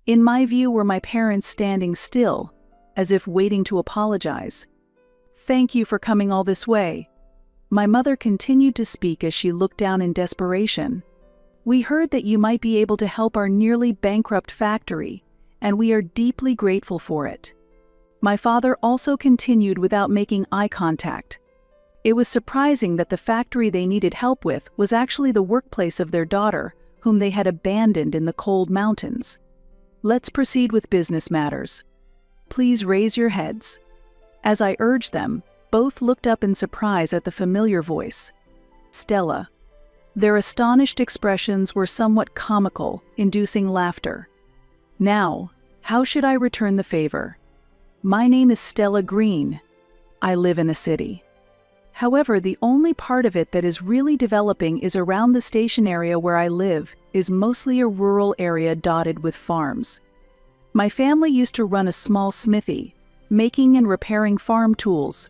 In my view were my parents standing still, as if waiting to apologize. "Thank you for coming all this way." My mother continued to speak as she looked down in desperation. "We heard that you might be able to help our nearly bankrupt factory, and we are deeply grateful for it." My father also continued without making eye contact. It was surprising that the factory they needed help with was actually the workplace of their daughter, whom they had abandoned in the cold mountains. "Let's proceed with business matters. Please raise your heads." As I urged them, both looked up in surprise at the familiar voice. Stella. Their astonished expressions were somewhat comical, inducing laughter. "Now, how should I return the favor? My name is Stella Green. I live in a city. However, the only part of it that is really developing is around the station area where I live is mostly a rural area dotted with farms. My family used to run a small smithy, making and repairing farm tools,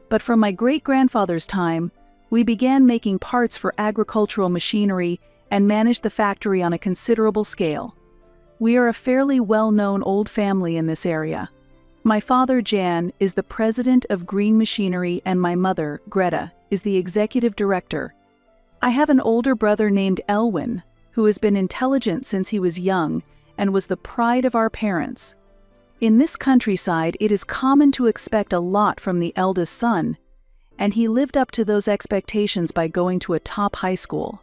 but from my great-grandfather's time, we began making parts for agricultural machinery and managed the factory on a considerable scale. We are a fairly well-known old family in this area. My father, Jan, is the president of Green Machinery, and my mother, Greta, is the executive director. I have an older brother named Elwin, who has been intelligent since he was young and was the pride of our parents. In this countryside, it is common to expect a lot from the eldest son, and he lived up to those expectations by going to a top high school.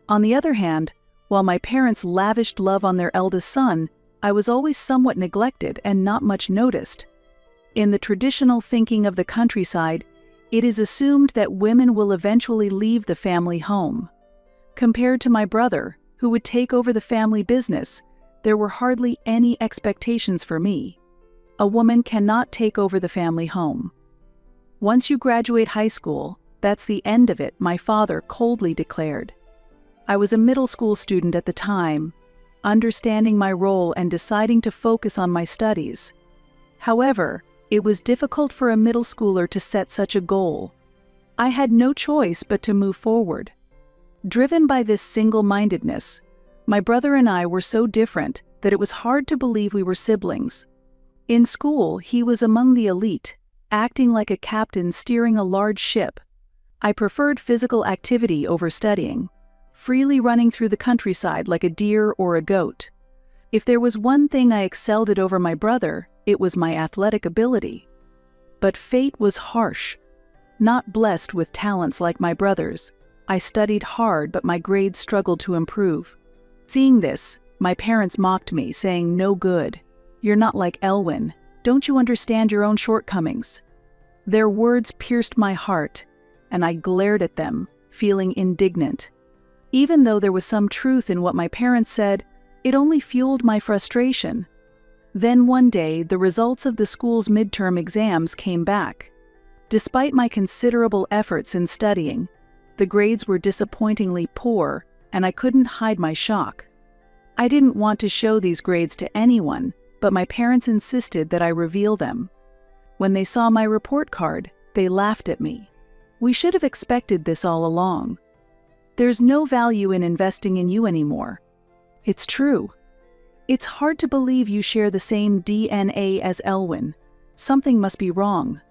On the other hand, while my parents lavished love on their eldest son, I was always somewhat neglected and not much noticed. In the traditional thinking of the countryside, it is assumed that women will eventually leave the family home. Compared to my brother, who would take over the family business, there were hardly any expectations for me. A woman cannot take over the family home. "Once you graduate high school, that's the end of it," my father coldly declared. I was a middle school student at the time, understanding my role and deciding to focus on my studies. However, it was difficult for a middle schooler to set such a goal. I had no choice but to move forward. Driven by this single-mindedness, my brother and I were so different that it was hard to believe we were siblings. In school, he was among the elite, acting like a captain steering a large ship. I preferred physical activity over studying, freely running through the countryside like a deer or a goat. If there was one thing I excelled at over my brother, it was my athletic ability. But fate was harsh. Not blessed with talents like my brother's, I studied hard, but my grades struggled to improve. Seeing this, my parents mocked me, saying, "No good. You're not like Elwin. Don't you understand your own shortcomings?" Their words pierced my heart, and I glared at them, feeling indignant. Even though there was some truth in what my parents said, it only fueled my frustration. Then one day, the results of the school's midterm exams came back. Despite my considerable efforts in studying, the grades were disappointingly poor, and I couldn't hide my shock. I didn't want to show these grades to anyone, but my parents insisted that I reveal them. When they saw my report card, they laughed at me. "We should have expected this all along. There's no value in investing in you anymore." It's true. It's hard to believe you share the same DNA as Elwin. Something must be wrong.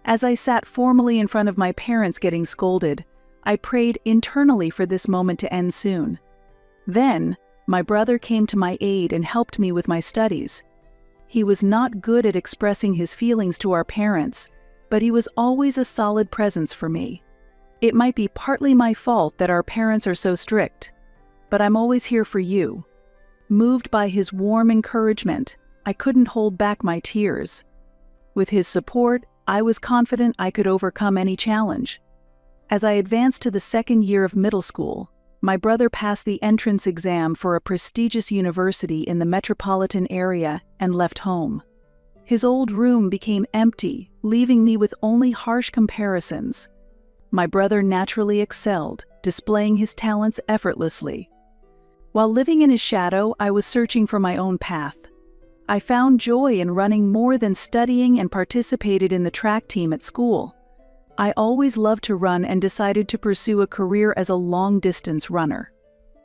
As I sat formally in front of my parents getting scolded, I prayed internally for this moment to end soon. Then, my brother came to my aid and helped me with my studies. He was not good at expressing his feelings to our parents, but he was always a solid presence for me. It might be partly my fault that our parents are so strict, but I'm always here for you. Moved by his warm encouragement, I couldn't hold back my tears. With his support, I was confident I could overcome any challenge. As I advanced to the second year of middle school, my brother passed the entrance exam for a prestigious university in the metropolitan area and left home. His old room became empty, leaving me with only harsh comparisons. My brother naturally excelled, displaying his talents effortlessly. While living in his shadow, I was searching for my own path. I found joy in running more than studying and participated in the track team at school. I always loved to run and decided to pursue a career as a long-distance runner.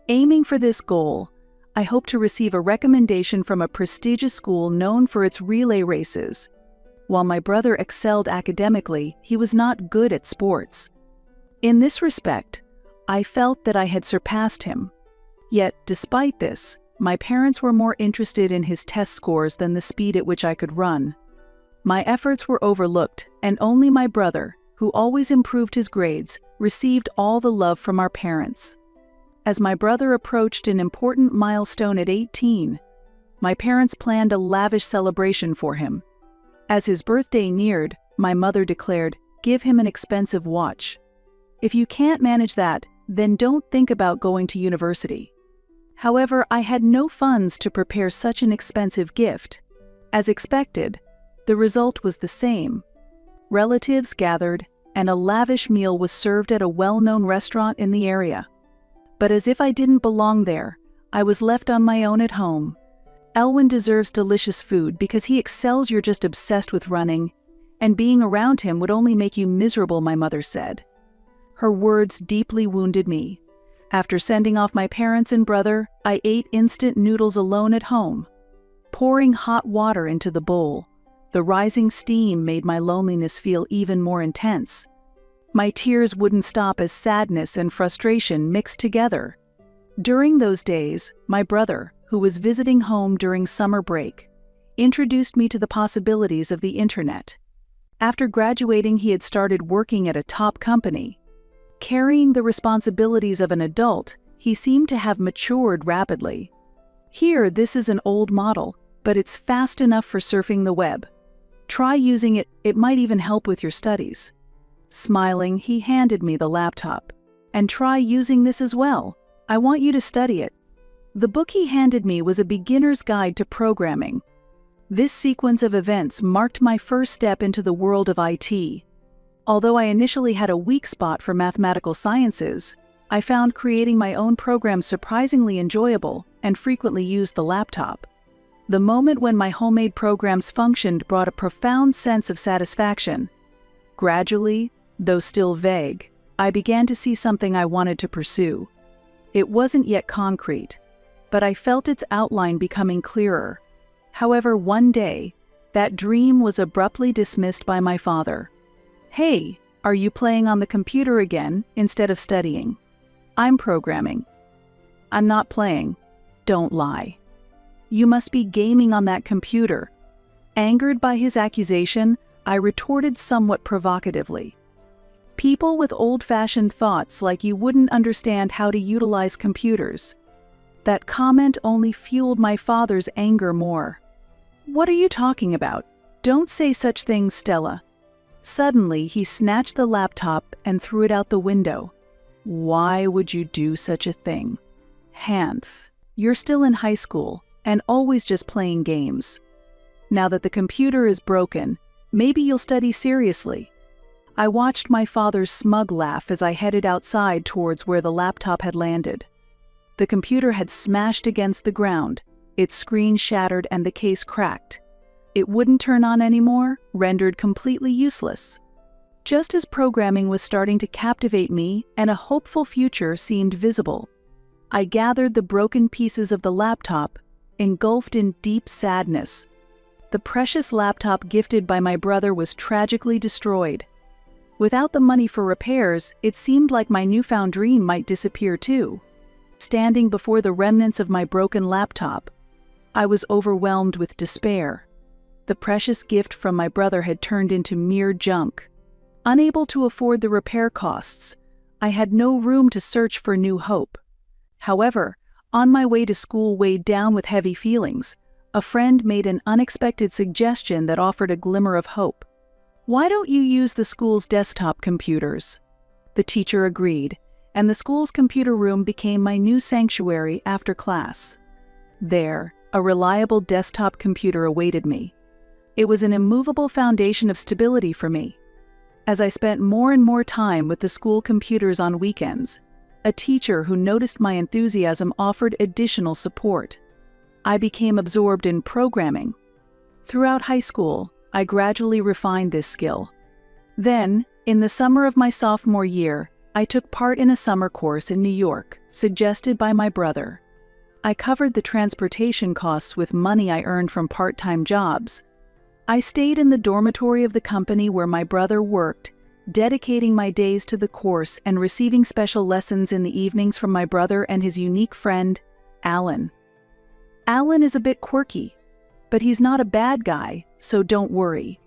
Aiming for this goal, I hoped to receive a recommendation from a prestigious school known for its relay races. While my brother excelled academically, he was not good at sports. In this respect, I felt that I had surpassed him. Yet, despite this, my parents were more interested in his test scores than the speed at which I could run. My efforts were overlooked, and only my brother, who always improved his grades, received all the love from our parents. As my brother approached an important milestone at 18, my parents planned a lavish celebration for him. As his birthday neared, my mother declared, "Give him an expensive watch. If you can't manage that, then don't think about going to university." However, I had no funds to prepare such an expensive gift. As expected, the result was the same. Relatives gathered, and a lavish meal was served at a well-known restaurant in the area. But as if I didn't belong there, I was left on my own at home. "Elwin deserves delicious food because he excels. You're just obsessed with running, and being around him would only make you miserable," my mother said. Her words deeply wounded me. After sending off my parents and brother, I ate instant noodles alone at home. Pouring hot water into the bowl, the rising steam made my loneliness feel even more intense. My tears wouldn't stop as sadness and frustration mixed together. During those days, my brother, who was visiting home during summer break, introduced me to the possibilities of the internet. After graduating, he had started working at a top company. Carrying the responsibilities of an adult, he seemed to have matured rapidly. "Here, this is an old model, but it's fast enough for surfing the web. Try using it, it might even help with your studies." Smiling, he handed me the laptop. "And try using this as well. I want you to study it." The book he handed me was a beginner's guide to programming. This sequence of events marked my first step into the world of IT. Although I initially had a weak spot for mathematical sciences, I found creating my own programs surprisingly enjoyable and frequently used the laptop. The moment when my homemade programs functioned brought a profound sense of satisfaction. Gradually, though still vague, I began to see something I wanted to pursue. It wasn't yet concrete, but I felt its outline becoming clearer. However, one day, that dream was abruptly dismissed by my father. "Hey, are you playing on the computer again instead of studying?" "I'm programming." "I'm not playing." "Don't lie." "You must be gaming on that computer." Angered by his accusation, I retorted somewhat provocatively. "People with old-fashioned thoughts like you wouldn't understand how to utilize computers." That comment only fueled my father's anger more. "What are you talking about? Don't say such things, Stella." Suddenly, he snatched the laptop and threw it out the window. "Why would you do such a thing? Hanf, you're still in high school and always just playing games. Now that the computer is broken, maybe you'll study seriously." I watched my father's smug laugh as I headed outside towards where the laptop had landed. The computer had smashed against the ground, its screen shattered and the case cracked. It wouldn't turn on anymore, rendered completely useless. Just as programming was starting to captivate me and a hopeful future seemed visible, I gathered the broken pieces of the laptop, engulfed in deep sadness. The precious laptop gifted by my brother was tragically destroyed. Without the money for repairs, it seemed like my newfound dream might disappear too. Standing before the remnants of my broken laptop, I was overwhelmed with despair. The precious gift from my brother had turned into mere junk. Unable to afford the repair costs, I had no room to search for new hope. However, on my way to school weighed down with heavy feelings, a friend made an unexpected suggestion that offered a glimmer of hope. "Why don't you use the school's desktop computers?" The teacher agreed, and the school's computer room became my new sanctuary after class. There, a reliable desktop computer awaited me. It was an immovable foundation of stability for me. As I spent more and more time with the school computers on weekends, a teacher who noticed my enthusiasm offered additional support. I became absorbed in programming. Throughout high school, I gradually refined this skill. Then, in the summer of my sophomore year, I took part in a summer course in New York, suggested by my brother. I covered the transportation costs with money I earned from part-time jobs. I stayed in the dormitory of the company where my brother worked, dedicating my days to the course and receiving special lessons in the evenings from my brother and his unique friend, Alan. Alan is a bit quirky, but he's not a bad guy, so don't worry.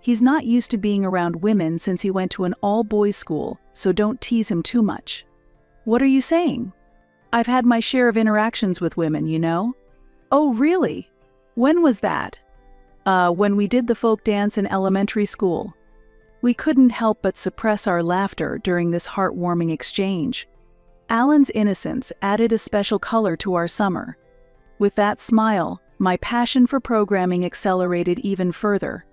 He's not used to being around women since he went to an all-boys school, so don't tease him too much. What are you saying? I've had my share of interactions with women, you know? Oh, really? When was that? When we did the folk dance in elementary school. We couldn't help but suppress our laughter during this heartwarming exchange. Alan's innocence added a special color to our summer. With that smile, my passion for programming accelerated even further.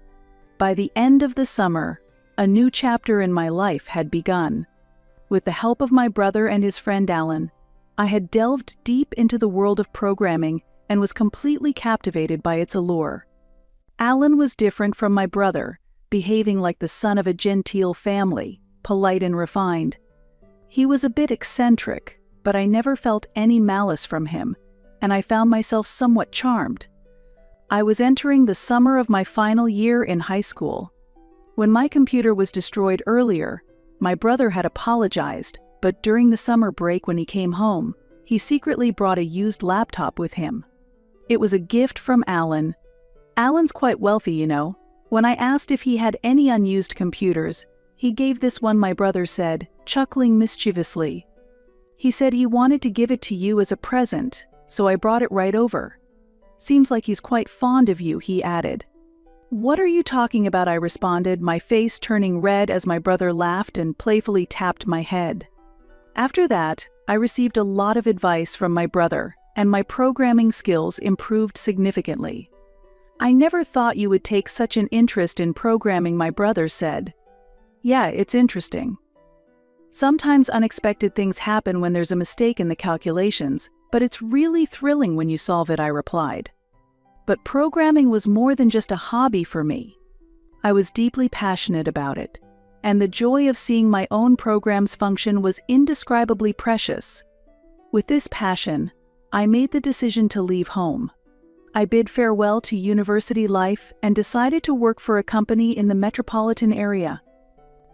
By the end of the summer, a new chapter in my life had begun. With the help of my brother and his friend Alan, I had delved deep into the world of programming and was completely captivated by its allure. Alan was different from my brother, behaving like the son of a genteel family, polite and refined. He was a bit eccentric, but I never felt any malice from him, and I found myself somewhat charmed. I was entering the summer of my final year in high school. When my computer was destroyed earlier, my brother had apologized, but during the summer break when he came home, he secretly brought a used laptop with him. It was a gift from Alan. Alan's quite wealthy, you know. When I asked if he had any unused computers, he gave this one, my brother said, chuckling mischievously. He said he wanted to give it to you as a present, so I brought it right over. Seems like he's quite fond of you, he added. What are you talking about? I responded, my face turning red as my brother laughed and playfully tapped my head. After that, I received a lot of advice from my brother, and my programming skills improved significantly. I never thought you would take such an interest in programming, my brother said. Yeah, it's interesting. Sometimes unexpected things happen when there's a mistake in the calculations, but it's really thrilling when you solve it, I replied. But programming was more than just a hobby for me. I was deeply passionate about it, and the joy of seeing my own programs function was indescribably precious. With this passion, I made the decision to leave home. I bid farewell to university life and decided to work for a company in the metropolitan area.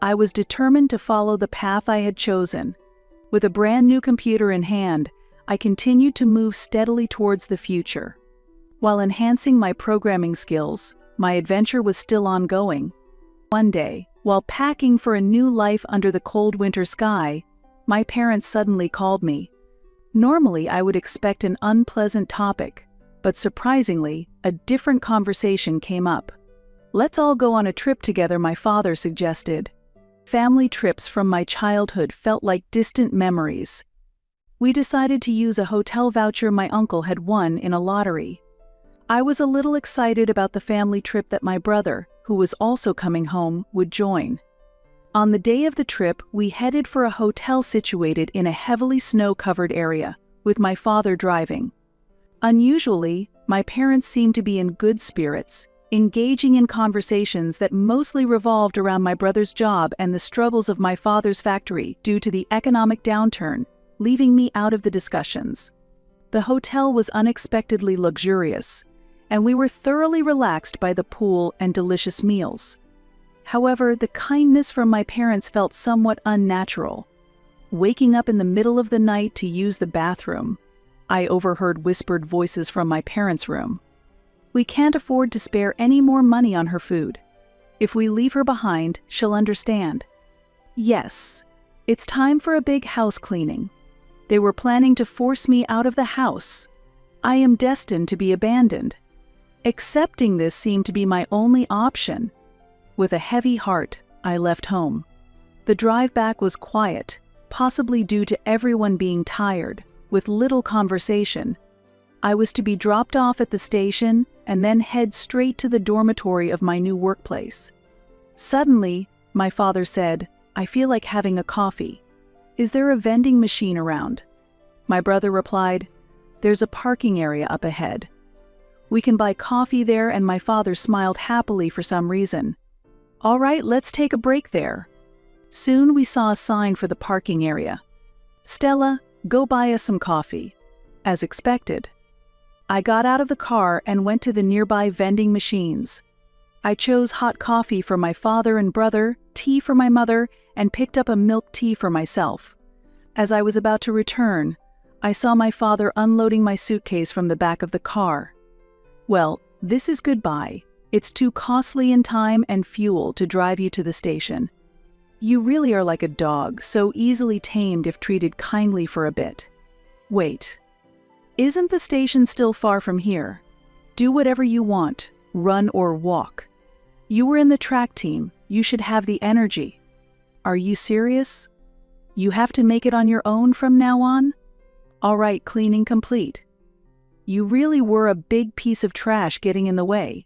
I was determined to follow the path I had chosen. With a brand new computer in hand, I continued to move steadily towards the future. While enhancing my programming skills, my adventure was still ongoing. One day, while packing for a new life under the cold winter sky, my parents suddenly called me. Normally, I would expect an unpleasant topic, but surprisingly, a different conversation came up. Let's all go on a trip together, my father suggested. Family trips from my childhood felt like distant memories. We decided to use a hotel voucher my uncle had won in a lottery. I was a little excited about the family trip that my brother, who was also coming home, would join. On the day of the trip, we headed for a hotel situated in a heavily snow-covered area, with my father driving. Unusually, my parents seemed to be in good spirits, engaging in conversations that mostly revolved around my brother's job and the struggles of my father's factory due to the economic downturn, leaving me out of the discussions. The hotel was unexpectedly luxurious, and we were thoroughly relaxed by the pool and delicious meals. However, the kindness from my parents felt somewhat unnatural. Waking up in the middle of the night to use the bathroom, I overheard whispered voices from my parents' room. We can't afford to spare any more money on her food. If we leave her behind, she'll understand. Yes, it's time for a big house cleaning. They were planning to force me out of the house. I am destined to be abandoned. Accepting this seemed to be my only option. With a heavy heart, I left home. The drive back was quiet, possibly due to everyone being tired, with little conversation. I was to be dropped off at the station and then head straight to the dormitory of my new workplace. Suddenly, my father said, "I feel like having a coffee. Is there a vending machine around?" My brother replied, "There's a parking area up ahead. We can buy coffee there," and my father smiled happily for some reason. "All right, let's take a break there." Soon we saw a sign for the parking area. "Stella, go buy us some coffee." as expected. I got out of the car and went to the nearby vending machines. I chose hot coffee for my father and brother, tea for my mother, and picked up a milk tea for myself. As I was about to return, I saw my father unloading my suitcase from the back of the car. "Well, this is goodbye. It's too costly in time and fuel to drive you to the station. You really are like a dog, so easily tamed if treated kindly for a bit. Wait. Isn't the station still far from here? Do whatever you want, run or walk. You were in the track team, you should have the energy. Are you serious? You have to make it on your own from now on? All right, cleaning complete. You really were a big piece of trash getting in the way."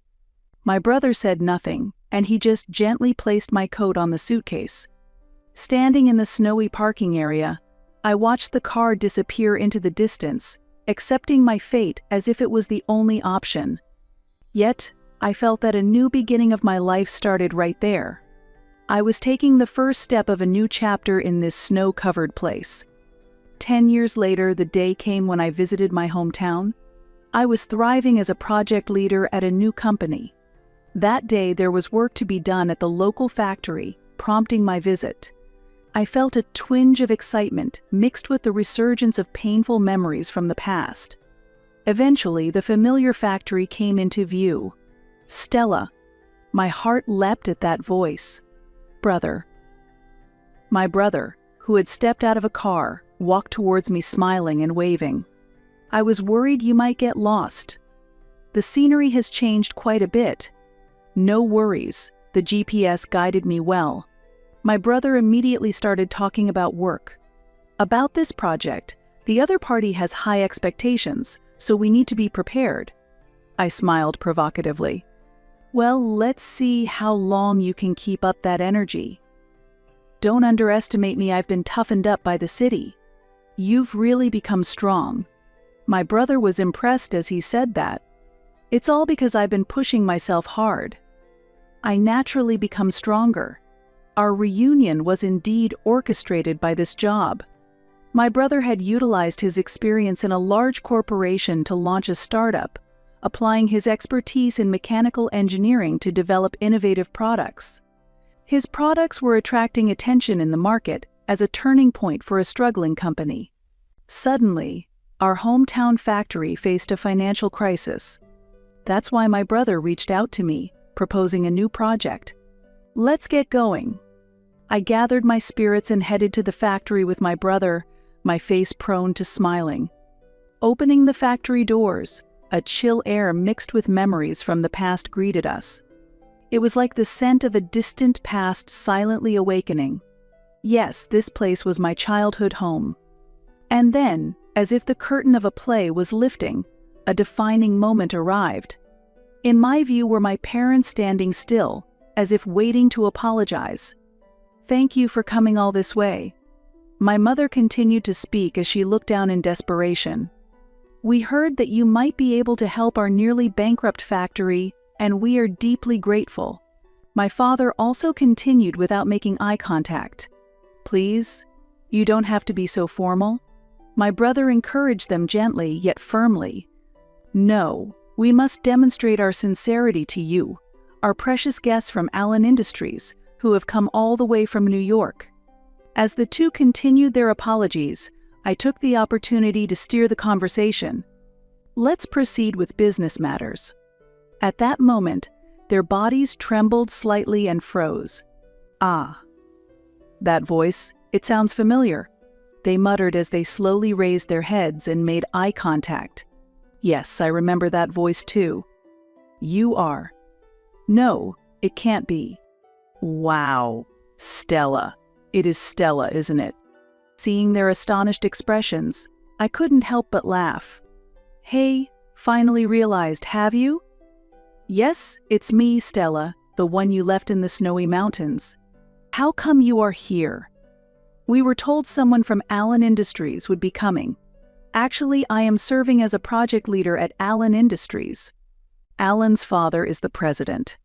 My brother said nothing, and he just gently placed my coat on the suitcase. Standing in the snowy parking area, I watched the car disappear into the distance, accepting my fate as if it was the only option. Yet, I felt that a new beginning of my life started right there. I was taking the first step of a new chapter in this snow-covered place. 10 years later, the day came when I visited my hometown. I was thriving as a project leader at a new company. That day, there was work to be done at the local factory, prompting my visit. I felt a twinge of excitement mixed with the resurgence of painful memories from the past. Eventually, the familiar factory came into view. Stella. My heart leapt at that voice. Brother. My brother, who had stepped out of a car, walked towards me smiling and waving. "I was worried you might get lost. The scenery has changed quite a bit. No worries, the GPS guided me well." My brother immediately started talking about work. "About this project, the other party has high expectations, so we need to be prepared." I smiled provocatively. "Well, let's see how long you can keep up that energy. Don't underestimate me, I've been toughened up by the city. You've really become strong." My brother was impressed as he said that. "It's all because I've been pushing myself hard. I naturally become stronger. Our reunion was indeed orchestrated by this job." My brother had utilized his experience in a large corporation to launch a startup, applying his expertise in mechanical engineering to develop innovative products. His products were attracting attention in the market as a turning point for a struggling company. Suddenly, our hometown factory faced a financial crisis. That's why my brother reached out to me, proposing a new project. "Let's get going." I gathered my spirits and headed to the factory with my brother, my face prone to smiling. Opening the factory doors, a chill air mixed with memories from the past greeted us. It was like the scent of a distant past silently awakening. Yes, this place was my childhood home. And then, as if the curtain of a play was lifting, a defining moment arrived. In my view were my parents standing still, as if waiting to apologize. "Thank you for coming all this way." My mother continued to speak as she looked down in desperation. "We heard that you might be able to help our nearly bankrupt factory, and we are deeply grateful." My father also continued without making eye contact. "Please, you don't have to be so formal." My brother encouraged them gently yet firmly. "No, we must demonstrate our sincerity to you, our precious guests from Allen Industries, who have come all the way from New York." As the two continued their apologies, I took the opportunity to steer the conversation. "Let's proceed with business matters." At that moment, their bodies trembled slightly and froze. "Ah. That voice, it sounds familiar," they muttered as they slowly raised their heads and made eye contact. "Yes, I remember that voice too." "You are." "No, it can't be." "Wow, Stella. It is Stella, isn't it?" Seeing their astonished expressions, I couldn't help but laugh. "Hey, finally realized, have you?" "Yes, it's me, Stella, the one you left in the snowy mountains. How come you are here?" "We were told someone from Allen Industries would be coming. Actually, I am serving as a project leader at Allen Industries. Allen's father is the president.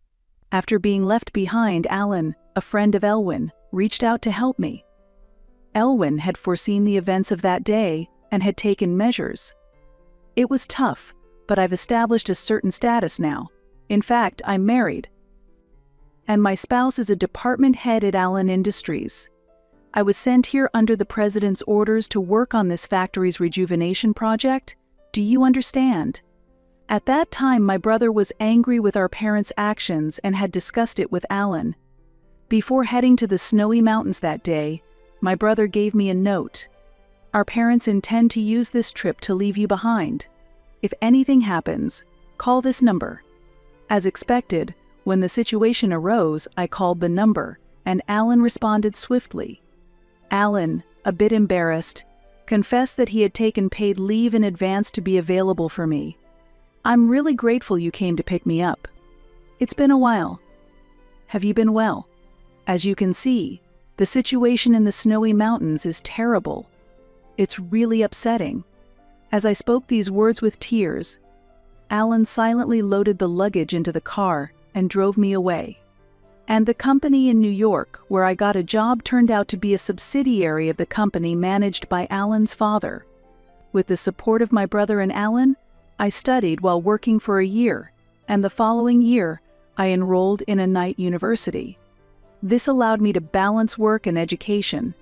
After being left behind, Allen, a friend of Elwin, reached out to help me. Elwin had foreseen the events of that day and had taken measures. It was tough, but I've established a certain status now. In fact, I'm married. And my spouse is a department head at Allen Industries. I was sent here under the president's orders to work on this factory's rejuvenation project. Do you understand? At that time, my brother was angry with our parents' actions and had discussed it with Allen. Before heading to the snowy mountains that day, my brother gave me a note. Our parents intend to use this trip to leave you behind. If anything happens, call this number. As expected, when the situation arose, I called the number, and Allen responded swiftly. Allen, a bit embarrassed, confessed that he had taken paid leave in advance to be available for me. I'm really grateful you came to pick me up. It's been a while. Have you been well? As you can see, the situation in the snowy mountains is terrible. It's really upsetting. As I spoke these words with tears, Allen silently loaded the luggage into the car and drove me away. And the company in New York, where I got a job, turned out to be a subsidiary of the company managed by Allen's father. With the support of my brother and Allen, I studied while working for a year, and the following year, I enrolled in a night university. This allowed me to balance work and education.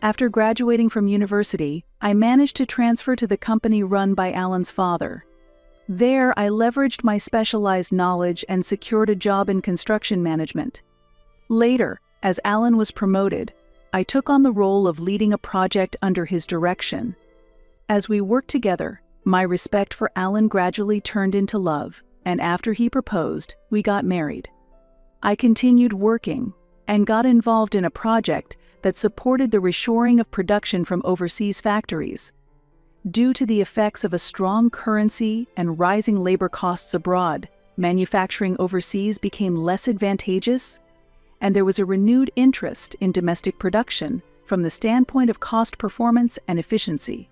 After graduating from university, I managed to transfer to the company run by Allen's father. There, I leveraged my specialized knowledge and secured a job in construction management. Later, as Allen was promoted, I took on the role of leading a project under his direction. As we worked together, my respect for Allen gradually turned into love, and after he proposed, we got married. I continued working and got involved in a project that supported the reshoring of production from overseas factories. Due to the effects of a strong currency and rising labor costs abroad, manufacturing overseas became less advantageous, and there was a renewed interest in domestic production from the standpoint of cost performance and efficiency.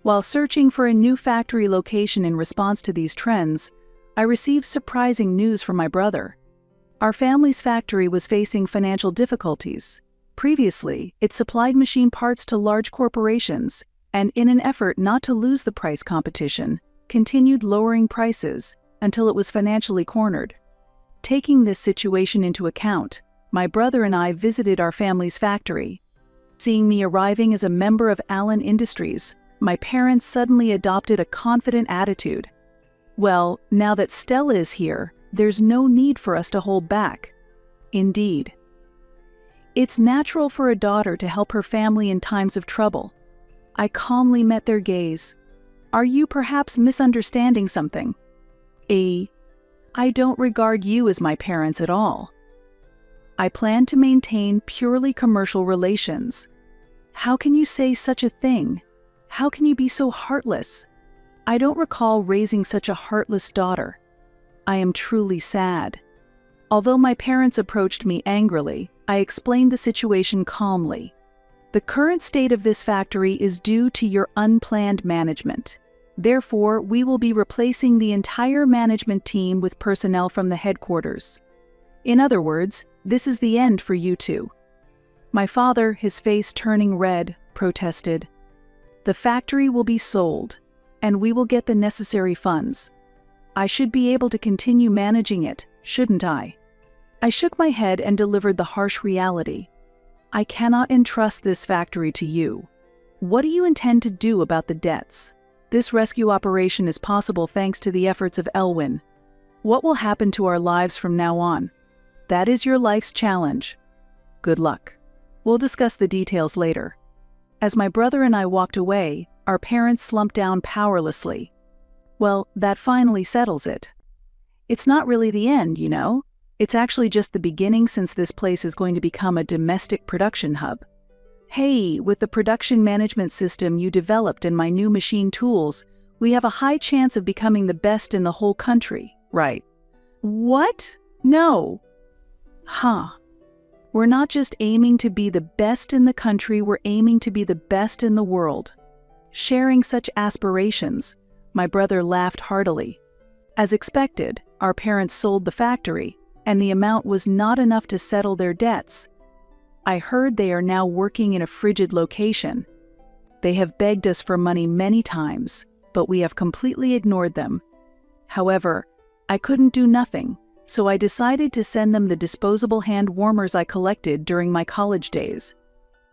While searching for a new factory location in response to these trends, I received surprising news from my brother. Our family's factory was facing financial difficulties. Previously, it supplied machine parts to large corporations, and in an effort not to lose the price competition, continued lowering prices until it was financially cornered. Taking this situation into account, my brother and I visited our family's factory. Seeing me arriving as a member of Allen Industries, my parents suddenly adopted a confident attitude. Well, now that Stella is here, there's no need for us to hold back. Indeed. It's natural for a daughter to help her family in times of trouble. I calmly met their gaze. Are you perhaps misunderstanding something? I don't regard you as my parents at all. I plan to maintain purely commercial relations. How can you say such a thing? How can you be so heartless? I don't recall raising such a heartless daughter. I am truly sad. Although my parents approached me angrily, I explained the situation calmly. The current state of this factory is due to your unplanned management. Therefore, we will be replacing the entire management team with personnel from the headquarters. In other words, this is the end for you two. My father, his face turning red, protested. The factory will be sold, and we will get the necessary funds. I should be able to continue managing it, shouldn't I? I shook my head and delivered the harsh reality. I cannot entrust this factory to you. What do you intend to do about the debts? This rescue operation is possible thanks to the efforts of Elwyn. What will happen to our lives from now on? That is your life's challenge. Good luck. We'll discuss the details later. As my brother and I walked away, our parents slumped down powerlessly. Well, that finally settles it. It's not really the end, you know. It's actually just the beginning, since this place is going to become a domestic production hub. Hey, with the production management system you developed and my new machine tools, we have a high chance of becoming the best in the whole country, right? What? No. Huh. We're not just aiming to be the best in the country, we're aiming to be the best in the world. Sharing such aspirations, my brother laughed heartily. As expected, our parents sold the factory, and the amount was not enough to settle their debts. I heard they are now working in a frigid location. They have begged us for money many times. but we have completely ignored them. However, I couldn't do nothing, so I decided to send them the disposable hand warmers I collected during my college days.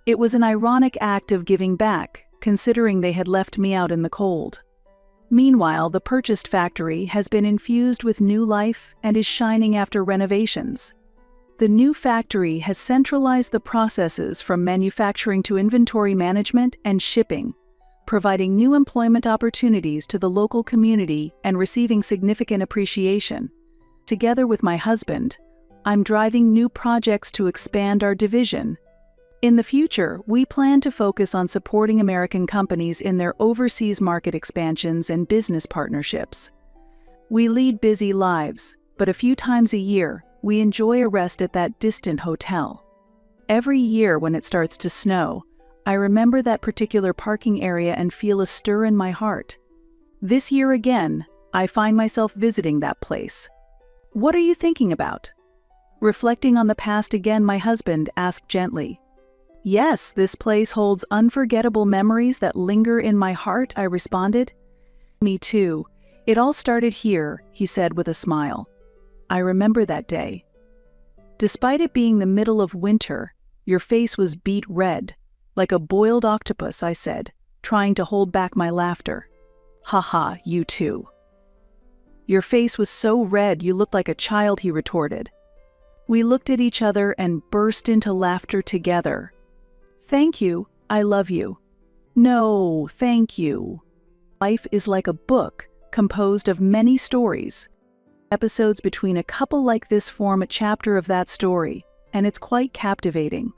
It was an ironic act of giving back, considering they had left me out in the cold. Meanwhile, the purchased factory has been infused with new life and is shining after renovations. The new factory has centralized the processes from manufacturing to inventory management and shipping, providing new employment opportunities to the local community and receiving significant appreciation. Together with my husband, I'm driving new projects to expand our division. In the future, we plan to focus on supporting American companies in their overseas market expansions and business partnerships. We lead busy lives, but a few times a year, we enjoy a rest at that distant hotel. Every year when it starts to snow, I remember that particular parking area and feel a stir in my heart. This year again, I find myself visiting that place. What are you thinking about? Reflecting on the past again, my husband asked gently. Yes, this place holds unforgettable memories that linger in my heart, I responded. Me too. It all started here, he said with a smile. I remember that day. Despite it being the middle of winter, your face was beet red, like a boiled octopus, I said, trying to hold back my laughter. Haha, you too. Your face was so red you looked like a child, he retorted. We looked at each other and burst into laughter together. Thank you, I love you. No, thank you. Life is like a book composed of many stories. Episodes between a couple like this form a chapter of that story, and it's quite captivating.